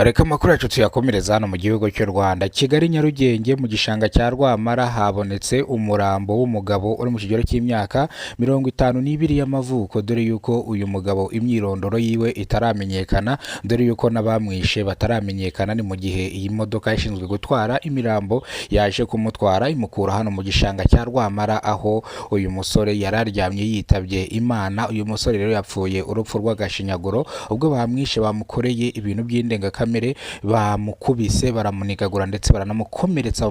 Reka amakuru yacu tuyakomereza hano mu gihugu cy'u Rwanda. Kigali Nyarugenge mu gishanga cya Rwamara habonetse umurambo w'umugabo uri mu kigero cy'imyaka 52 y'amavuko, dore yuko uyu mugabo imyirondoro yiwe itaramenyekana, dore yuko n'abamwishe bataramenyekana. Ni mu gihe iyi modoka ishinzwe gutwara imirambo yaje kumutwara imukura hano mu gishanga cya Rwamara, aho uyu musore yararyamye yitabye Imana. Uyu musore rero yapfuye urupfu rw'agashinyaguro ubwo bamwishe, bamukoreye ibintu by'indengakamere, bamukubise, baramunigagura ndetse baranamukomeretsa,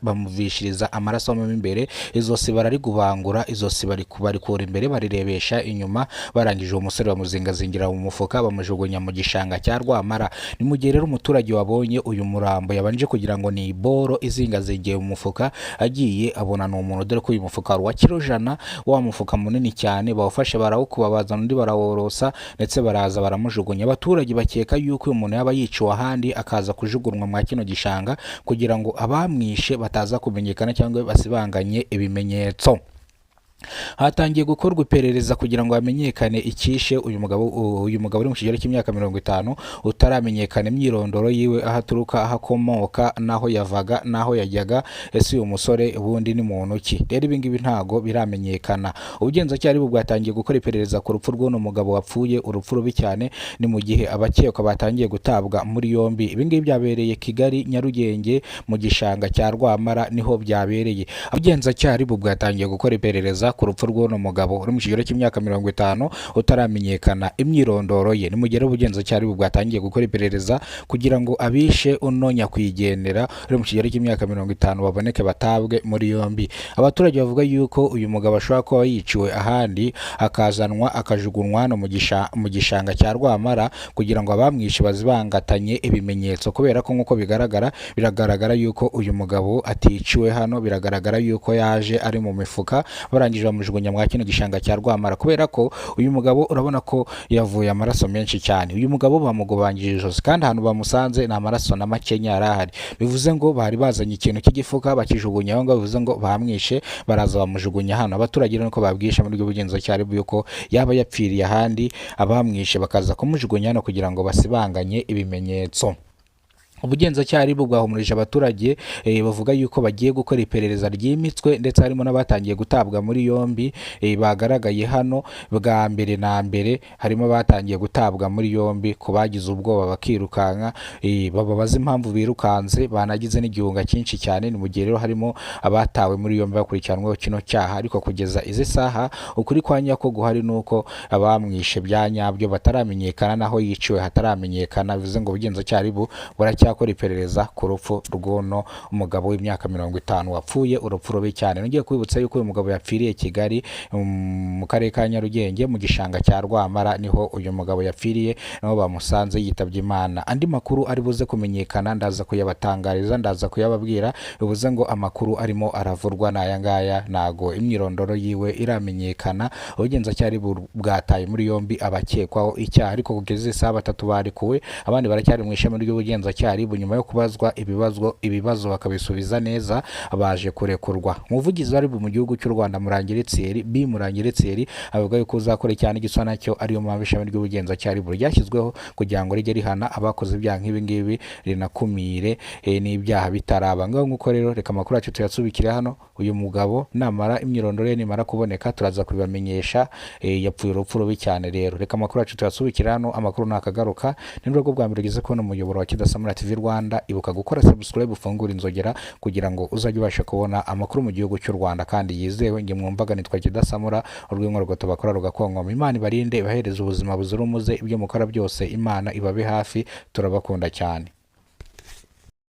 bamuvishiriza amaraso mo imbere. Izosi bararigubangura, izosi barikura imbere barirebesha inyuma, barangije uwo musore bamuzingazingira mu mufuka bamujugunya mu gishanga cya Rwamara. Ni mu gihe rero umuturage wabonye uyu murambo yabanje kugira ngo ni iboro izingazingiye mu mufuka, agiye abona ni umuntu, dore ko uyu mufuka wa kilo jana, wa mufuka munini cyane, bawufashe barawukuba, bazana undi baraworosa ndetse baraza baramujugunya. Abaturage bakeka yuko uyu muntu yaba yiciwe ahandi akaza kujugunwa mwa kino gishanga kugira ngo abamwishe bataza kumenyekana cyangwa basibanganye ibimenyetso. Hatangiye gukorwa iperereza kugira ngo hamenyekane ikishe uyu mugabo uri mu kigero cy'imyaka 50 utaramenyekana imyirondoro yiwe, aho aturuka, aho akomoka, naho yavaga, naho yajyaga. Ese uyu musore ubundi ni muntu ki? Rero ibi ngibi ntago biramenyekana. Ubugenzacyaha bwatangiye gukora iperereza ku rupfu rw'uno mugabo wapfuye urupfu rubi cyane. Ni mu gihe abakekwa batangiye gutabwa muri yombi. Ibi ngibi byabereye Kigali Nyarugenge mu gishanga cya Rwamara, niho byabereye. Ubugenzacyaha bwatangiye gukora iperereza ku rupfu rw'uno mugabo uri mu kigero cy'imyaka 50 utaramenyekana imyirondoro ye. Ni mu gihe ubugenzacyaha bwatangiye gukora iperereza kugira ngo abishe uno nyakwigendera uri mu kigero cy'imyaka 50 baboneke, batabwe muri yombi. Abaturage bavuga yuko uyu mugabo ashobora kuba yiciwe ahandi, akazanwa akajugunwa no mu gishanga cya Rwamara kugira ngo abamwishe bazibangatanye ibimenyetso, kubera ko nk'uko biragaragara yuko uyu mugabo aticiwe hano. Biragaragara yuko yaje ari mu mifuka, barangije bamujugunya mwa kino gishanga cya Rwamara, kubera ko uyu mugabo urabona ko yavuye amaraso menshi cyane. Uyu mugabo bamugubangije ijosi, kandi ahantu bamusanze ni amaraso na makenya yarahari. Bivuze ngo bari bazanye ikintu cy'igifuka bakijugunya aho ngaho, bivuze ngo bamwishe, baraza bamujugunya hano. Abaturage rero ko babwishe muri ubugenzacyaha yuko yaba yapfiriye ahandi, abamwishe bakaza kumujugunya hano kugira ngo basibanganye ibimenyetso. Ubugenzacyaha bwahumurije abaturage, bavuga yuko bagiye gukora iperereza ryimitswe, ndetse harimo n'abatangiye gutabwa muri yombi. Bagaragaye hano bwa mbere na mbere, harimo batangiye gutabwa muri yombi ku bagize ubwoba bakirukanka, bababaza impamvu birukanze, banagize n'igihunga cyinshi cyane. Ni mu gihe rero harimo abatawe muri yombi bakurikiranweho kino cyaha, ariko kugeza izi saha ukuri kwa nyako guhari nuko abamwishe bya nyabyo bataramenyekana, naho yiciwe hataramenyekana. Bivuze ngo ubugenzacyaha akora iperereza ku rupfu rw'uno umugabo w'imyaka 50 wapfuye urupfu rubi cyane. Ngiye kwibutsa yuko uyu mugabo yapfiriye Kigali mu karere ka Nyarugenge mu gishanga cya Rwamara, niho uyu mugabo yapfiriye, naho bamusanze yitabye Imana. Andi makuru ari buze kumenyekana ndaza kuyabatangariza, ndaza kuyababwira. Bivuze ngo amakuru arimo aravurwa n'aya ngaya, nago imyirondoro yiwe iramenyekana. Ubugenzacyaha bwataye muri yombi abakekwaho icyaha, ariko kugeza saa 3 barikuwe, abandi baracyari mu ishami ry'ubugenzacyaha nyuma yo kubazwa ibibazo bakabisubiza neza, baje kurekurwa. Umuvugizi wari mu gihugu cy'u Rwanda Murangira Thierry avuga yuko uzakora cyane igiswa nacyo ariyo mpamvu ishami ry'ubugenzacyaha ryashyizweho kugira ngo rijye rihana abakoze ibyaha nk'ibi ngibi, rinakumire n'ibyaha bitaraba. Ngaho nk'uko rero reka amakuru yacu tuyasubikire hano. Uyu mugabo namara imyirondoro ye nimara kuboneka turaza kubibamenyesha. Yapfuye urupfu rubi cyane. Rero reka amakuru yacu tuyasubikire hano. Amakuru nakagaruka ni rwo bwa mbere ugeze kubona umuyoboro wa Kidasamura TV Rwanda. Ibuka gukora subscribe, ufungura inzogera kugira ngo uzajye ubasha kubona amakuru mu gihugu cy'u Rwanda kandi yizewe. Nge mwumvaga nitwa Kidasamura, urwego rwo tubakora rugakongo. Imana ibarinde, ibahereze ubuzima buzira umuze, ibyo mukora byose Imana ibabe hafi. Turabakunda cyane.